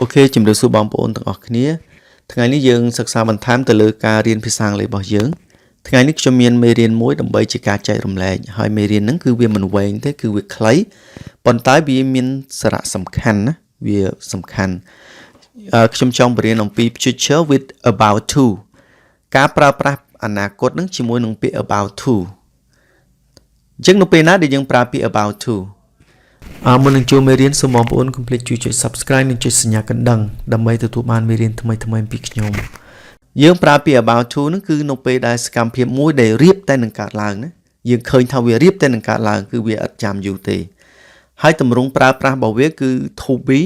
Ok, chúng tôi sẽ bằng bộ ôn từng ọc kia. Thằng ngày này dương sắc xa bằng tham từ lửa ca riêng phía sang lấy bỏ dưỡng. Thằng ngày này cho miền mê riêng mối đồng bấy chỉ ca chạy rùm lệ. Hỏi mê riêng nâng cứ việc mình quên thế cứ việc lấy. Bọn tái vì miền sở rạ sầm khăn. Vì sầm khăn. Trong trong riêng nông pi future with about to. Cá pra pra anh à cốt nâng chỉ mối nông pi about to. Chẳng nông pi ná để dương pra pi about to. Muốn nâng chú mê riêng số mong bộ ôn complete chú subscribe nâng chú sinh nhạc cân đăng đâm bây từ tụ bàn mê riêng thầm mây bị nhóm dương pra pi about to nó cứ nông bê đài scam phiếp mối để riêng tay nâng cả làng dương khơi thao về riêng tay nâng cả làng cứ về ất chạm dù tì hai tầm rung pra pra bảo vệ cứ to be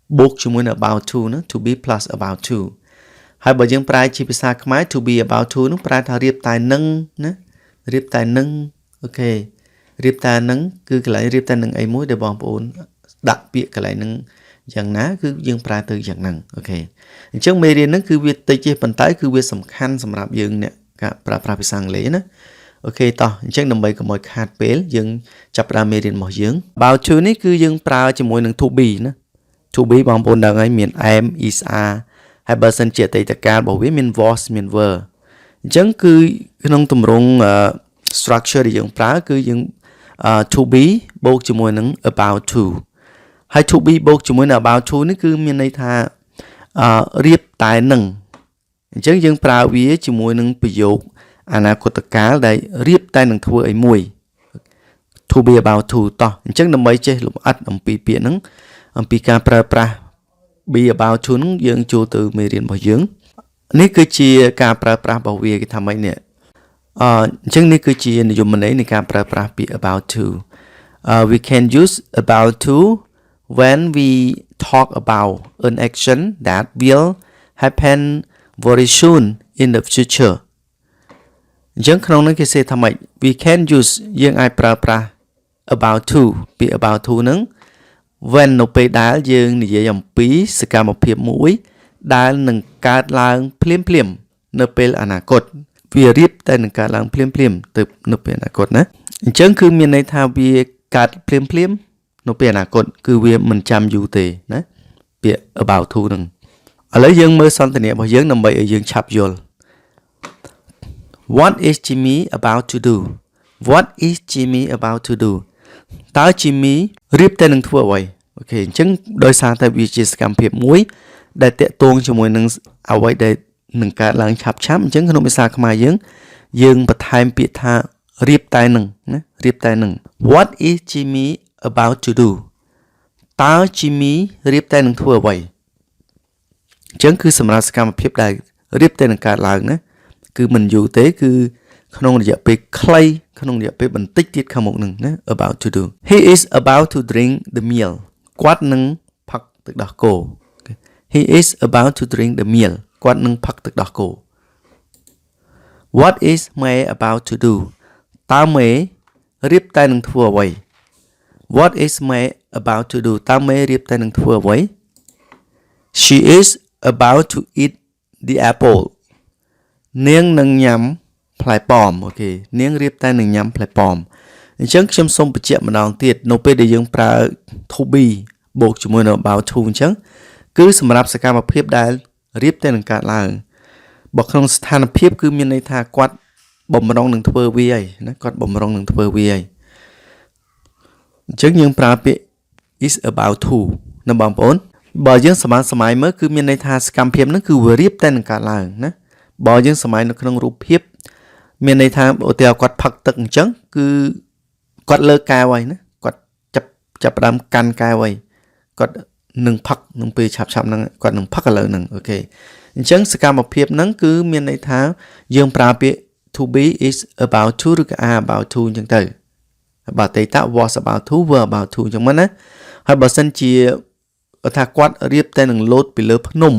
buộc chú mối about to to be plus about to hai bởi dương pra chi xa khmái to be about to nó pra thao riêng tay nâng ok riêng ta nâng cứ cái lại riêng ta nâng ấy mối để bọn bốn đặc biệt cái lại nâng dạng ná cứ dương pra từ dạng nâng ok trước mê riêng nâng cứ việc tây chế phần tái cứ việc sầm khăn sầm rạp dương nè cả pra bị sang lễ nữa ok to trước nằm bày có mọi hạt bể dương chập ra mê riêng mỏ dương bao chú ní cứ dương pra chỉ môi nâng thu bì nữa thu bì bọn bốn đang ấy miền am is a hai bờ sân chia tây tạc ca bảo với miền was miền ver chẳng cứ nông tùm rung structure để dương pra cứ dương to be បូកជាមួយនឹង about to ហើយ to be បូកជាមួយនឹង about to នេះគឺមានន័យថារៀបតែនឹងអញ្ចឹងយើងប្រើវាជាមួយនឹងប្រយោគអនាគតកាលដែលរៀបតែនឹងធ្វើឲ្យមួយ to be about to តោះអញ្ចឹងដើម្បីចេះលម្អិតអំពីពាក្យហ្នឹងអំពីការប្រើប្រាស់ be about to ហ្នឹងយើងចូលទៅមេរៀនរបស់យើងនេះគឺជាការប្រើប្រាស់របស់វាគេថាម៉េចនេះអញ្ចឹងនេះគឺជានិយមន័យនៃការប្រើប្រាស់ពាក្យ about to we can use about to when we talk about an action that will happen very soon in the future អញ្ចឹងក្នុងនេះគេសេថាម៉េច we can use យើងអាចប្រើប្រាស់ about to ពាក្យ about to ហ្នឹង when នៅពេលដែលយើងនិយាយអំពីសកម្មភាពមួយដែលនឹងកើតឡើងភ្លាមៗនៅពេលអនាគតវារៀបតែនឹងកើតឡើងភ្លាមទៅនៅពេលអនាគតណាអញ្ចឹងគឺមានន័យថាវាកើតភ្លាមនៅពេលអនាគតគឺវាមិនចាំយូរទេណាពាក្យ about to ហ្នឹងឥឡូវយើងមើលសន្ទនារបស់យើងដើម្បីឲ្យយើងឆាប់យល់ What is Jimmy about to do What is Jimmy about to do តើ Jimmy រៀបតែនឹងធ្វើអ្វីអូខេអញ្ចឹងដោយសារតែវាជាសកម្មភាពមួយដែលតាក់ទងជាមួយនឹងអ្វីដែលនឹងកើតឡើងឆាប់អញ្ចឹងក្នុងភាសាខ្មែរយើងបន្ថែមពាក្យថារៀបតែនឹងណារៀបតែនឹង What is Jimmy about to do តើ Jimmy រៀបតែនឹងធ្វើអ្វីអញ្ចឹងគឺសម្រាប់សកម្មភាពដែលរៀបតែនឹងកើតឡើងណាគឺមិនយូរទេគឺក្នុងរយៈពេលខ្លីក្នុងរយៈពេលបន្តិចទៀតខាងមុខនឹងណា about to do He is about to drink the meal គាត់នឹងផឹកទឹកដោះគោ He is about to drink the mealគាត់នឹងផឹកទឹកដោះគោ What is May about to do តើ May រៀបតែនឹងធ្វើអ្វី What is May about to do តើ May រៀបតែនឹងធ្វើអ្វី She is about to eat the apple នាងនឹងញ៉ាំផ្លែប៉ោមអូខេនាងរៀបតែនឹងញ៉ាំផ្លែប៉ោមអញ្ចឹងខ្ញុំសូមបញ្ជាក់ម្ដងទៀតនៅពេលដែលយើងប្រើ to be បូកជាមួយនឹង about to អញ្ចឹងគឺសម្រាប់សកម្មភាពដែលរៀបតែនឹងកើតឡើងបើក្នុងស្ថានភាពគឺមានន័យថាគាត់បំរុងនឹងធ្វើវាហើយណាគាត់បំរុងនឹងធ្វើវាហើយអញ្ចឹងយើងប្រើពាក្យ is about to ណាបងប្អូនបើយើងសម័យមើលគឺមានន័យថាសកម្មភាពហ្នឹងគឺវារៀបតែនឹងកើតឡើងណាបើយើងសម័យនៅក្នុងរូបភាពមានន័យថាឧទាហរណ៍គាត់ផឹកទឹកអញ្ចឹងគឺគាត់លើកកែវហើយណាគាត់ចាប់ផ្ដើមកាន់កែវហើយគាត់នឹងផឹកនឹងពេលឆាប់ហ្នឹងគាត់នឹងផឹកឥឡូវហ្នឹងអូខេអញ្ចឹងសកម្មភាពហ្នឹងគឺមានន័យថាយើងប្រើពាក្យ to be is about to ឬក៏ are about to អញ្ចឹងទៅបើអតីត was about to were about to អញ្ចឹងណាហើយបើសិនជាថាគាត់រៀបតែនឹងលោតពីលើភ្នំ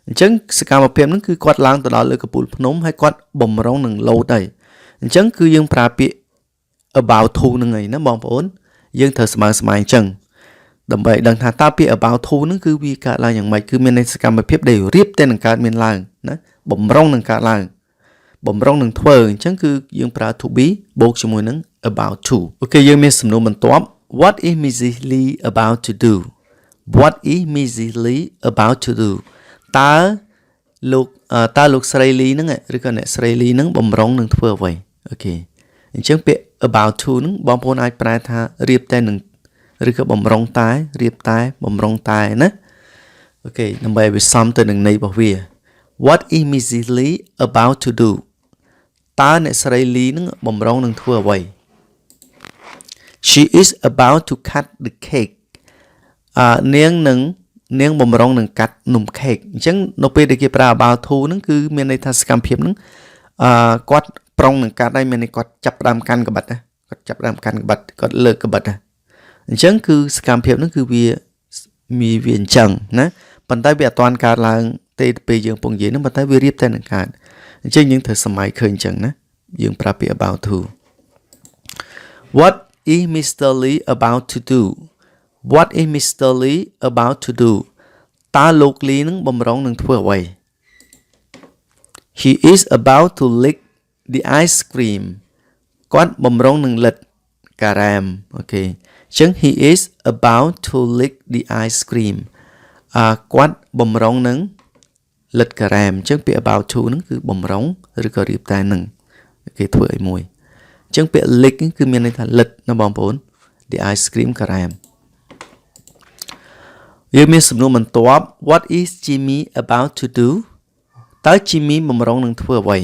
អញ្ចឹងសកម្មភាពហ្នឹងគឺគាត់ឡើងទៅដល់លើកំពូលភ្នំហើយគាត់បំរុងនឹងលោតហើយអញ្ចឹងគឺយើងប្រើពាក្យ about to ហ្នឹងឯណាបងប្អូនយើងត្រូវស្មើអញ្ចឹងដើម្បីដឹងថាតើពាក្យ about to ហ្នឹងគឺវាកើតឡើងយ៉ាងម៉េចគឺមានន័យសកម្មភាពដែលរៀបតែនឹងកើតមានឡើងណាបំរុងនឹងកើតឡើងបំរុងនឹងធ្វើអញ្ចឹងគឺយើងប្រើ to be បូកជាមួយនឹង about to អូខេយើងមានសំណួរបន្ទាប់ What is Mrs. Lee about to do What is Mrs. Lee about to do តើលោកស្រី Lee ហ្នឹងឬក៏អ្នកស្រី Lee ហ្នឹងបំរុងនឹងធ្វើអ្វីអូខេអញ្ចឹងពាក្យ about to ហ្នឹងបងប្អូនអាចប្រែថារៀបតែនឹងឬក៏បំរុងតែរៀបតែបំរុងតែណាអូខេដើម្បីឲ្យវាសមទៅនឹងន័យរបស់វា What is Mrs. Lee about to do តើអ្នកស្រី Lee ហ្នឹងបំរុងនឹងធ្វើអ្វី She is about to cut the cake នាងបំរុងនឹងកាត់នំខេកអញ្ចឹងនៅពេលដែលគេប្រើ about to ហ្នឹងគឺមានន័យថាសកម្មភាពហ្នឹងគាត់ប្រុងនឹងកាត់ហើយមានន័យគាត់ចាប់ផ្ដើមកាន់កបិតណាគាត់ចាប់ផ្ដើមកាន់កបិតគាត់លើកកបិតណាអញ្ចឹងគឺសកម្មភាពហ្នឹងគឺវាអញ្ចឹងណាប៉ុន្តែវាអត់ទាន់កើតឡើងទេពេលយើងពងនិយាយហ្នឹងប៉ុន្តែវារៀបតែនឹងកើតអញ្ចឹងយើងត្រូវសម័យឃើញអញ្ចឹងណាយើងប្រើពាក្យ about to What is Mr. Lee about to do What is Mr. Lee about to do តើលោក Lee នឹងបំរុងនឹងធ្វើអ្វី He is about to lick the ice cream គាត់បំរុងនឹងលិតការ៉ាមអូខេអញ្ចឹង He is about to lick the ice cream គាត់បំរុងនឹងលិតការ៉ាមអញ្ចឹងពាក្យ about to ហ្នឹងគឺបំរុងឬក៏រៀបតែនឹងគេធ្វើឲ្យមួយអញ្ចឹងពាក្យ lick គឺមានន័យថាលិតណាបងប្អូន the ice cream ការ៉ាមយើងមានសំណួរបន្ទាប់ What is Jimmy about to do តើ Jimmy បំរុងនឹងធ្វើអ្វី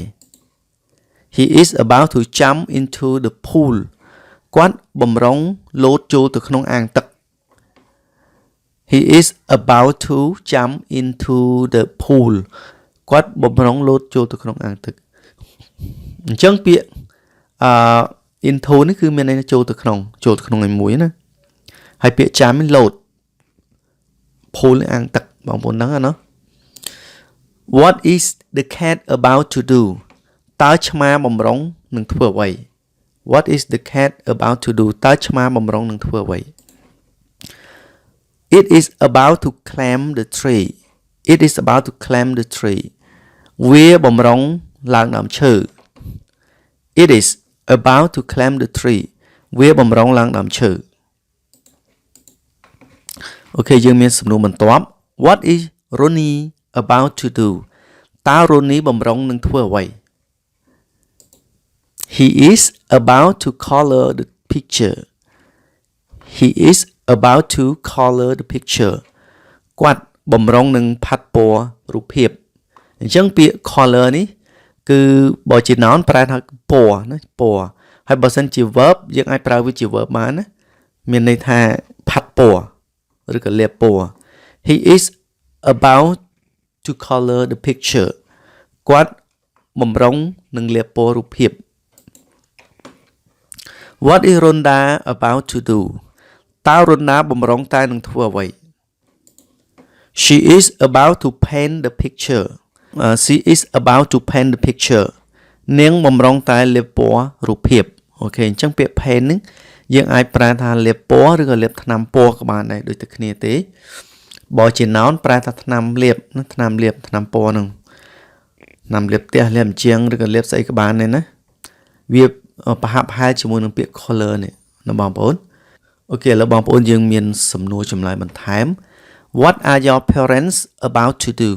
He is about to jump into the pool គាត់បំរុងលោតចូលទៅក្នុងអាងទឹក He is about to jump into the pool គាត់បំរុងលោតចូលទៅក្នុងអាងទឹកអញ្ចឹងពាក្យinto នេះគឺមានន័យថាចូលទៅក្នុងឲ្យមួយណាហើយពាក្យ jump នេះលោតpool អាងទឹកបងប្អូនដឹងណា What is the cat about to do តើឆ្មាបំរុងនឹងធ្វើអ្វី What is the cat about to do តើឆ្មាបំរុងនឹងធ្វើអ្វី It is about to climb the tree It is about to climb the tree វាបំរុងឡើងដើមឈើ It is about to climb the tree វាបំរុងឡើងដើមឈើអូខេយើងមានសំណួរបន្ទាប់ What is Ronnie about to do តើ Ronnie បំរុងនឹងធ្វើអ្វី He is about to color the picture He is about to color the picture គាត់បំរុងនឹងផាត់ពណ៌រូបភាពអញ្ចឹងពាក្យ color នេះគឺបើជា noun ប្រែថាពណ៌ណាពណ៌ហើយបើសិនជា verb យើងអាចប្រើវាជា verb បានណាមានន័យថាផាត់ពណ៌ឬក៏លាបពណ៌ He is about to color the picture គាត់បំរុងនឹងលាបពណ៌រូបភាព What is Rhonda about to do តើ Rhonda បំរុងតែនឹងធ្វើអ្វី She is about to paint the picture She is about to paint the picture នាងបំរុងតែលាបពណ៌រូបភាពអូខេអញ្ចឹងពាក្យ paint ហ្នឹងយើងអាចប្រើថាលាបពណ៌ឬក៏លាបថ្នាំពណ៌ក៏បានដែរដូចតែគ្នាទេបើជា noun ប្រើថាថ្នាំលាបណាថ្នាំលាបថ្នាំពណ៌ហ្នឹងថ្នាំលាបផ្ទះលាបអញ្ចឹងឬក៏លាបស្អីក៏បានដែរណាវាប្រហាក់ប្រហែលជាមួយនឹងពាក្យ color នេះណាបងប្អូនអូខេឥឡូវបងប្អូនយើងមានសំណួរចម្លើយបន្ថែម What are your parents about to do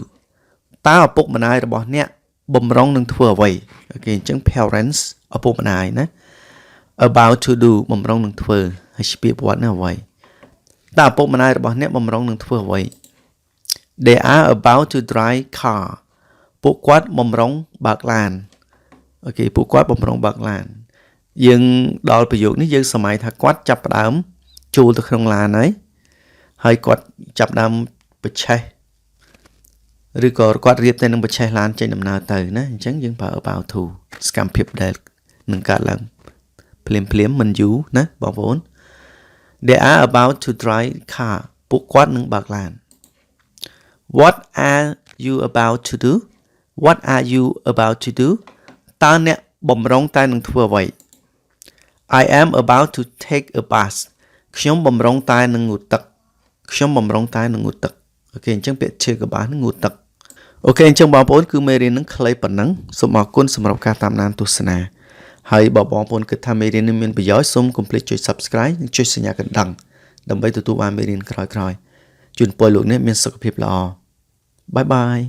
តើឪពុកម្ដាយរបស់អ្នកបំរុងនឹងធ្វើអ្វីអូខេអញ្ចឹង parents ឪពុកម្ដាយណា about to do បំរុងនឹងធ្វើហើយពាក្យ what នេះអ្វីតើឪពុកម្ដាយរបស់អ្នកបំរុងនឹងធ្វើអ្វី They are about to drive car ពួកគាត់បំរុងបើកឡានអូខេពួកគាត់បំរុងបើកឡានយើងដល់ប្រយោគនេះយើងសម័យថាគាត់ចាប់ផ្ដើមចូលទៅក្នុងឡានហើយគាត់ចាប់ផ្ដើមបច្ឆេះឬក៏គាត់រៀបតែនឹងបច្ឆេះឡានចេញដំណើរទៅណាអញ្ចឹងយើងប្រើ about to សកម្មភាពដែលនឹងកើតឡើងភ្លាមមិនយូរណាបងប្អូន They are about to drive car ពួកគាត់នឹងបើកឡាន What are you about to do What are you about to do តើអ្នកបំរុងតែនឹងធ្វើអ្វី I am about to take a bus ខ្ញុំបំរុងតែនឹងងូតទឹកខ្ញុំបំរុងតែនឹងងូតទឹកអូខេអញ្ចឹងពាក្យ take a bus នឹងងូតទឹកអូខេអញ្ចឹងបងប្អូនគឺមេរៀននឹងខ្លីប៉ុណ្ណឹងសូមអរគុណសម្រាប់ការតាមដានទស្សនាហើយបើបងប្អូនគិតថាមេរៀននេះមានប្រយោជន៍សូមកុំភ្លេចចុច Subscribe និងចុចសញ្ញាកណ្ដឹងដើម្បីទទួលបានមេរៀនក្រោយៗ ជូនពរលោកអ្នកមានសុខភាពល្អបាយបាយ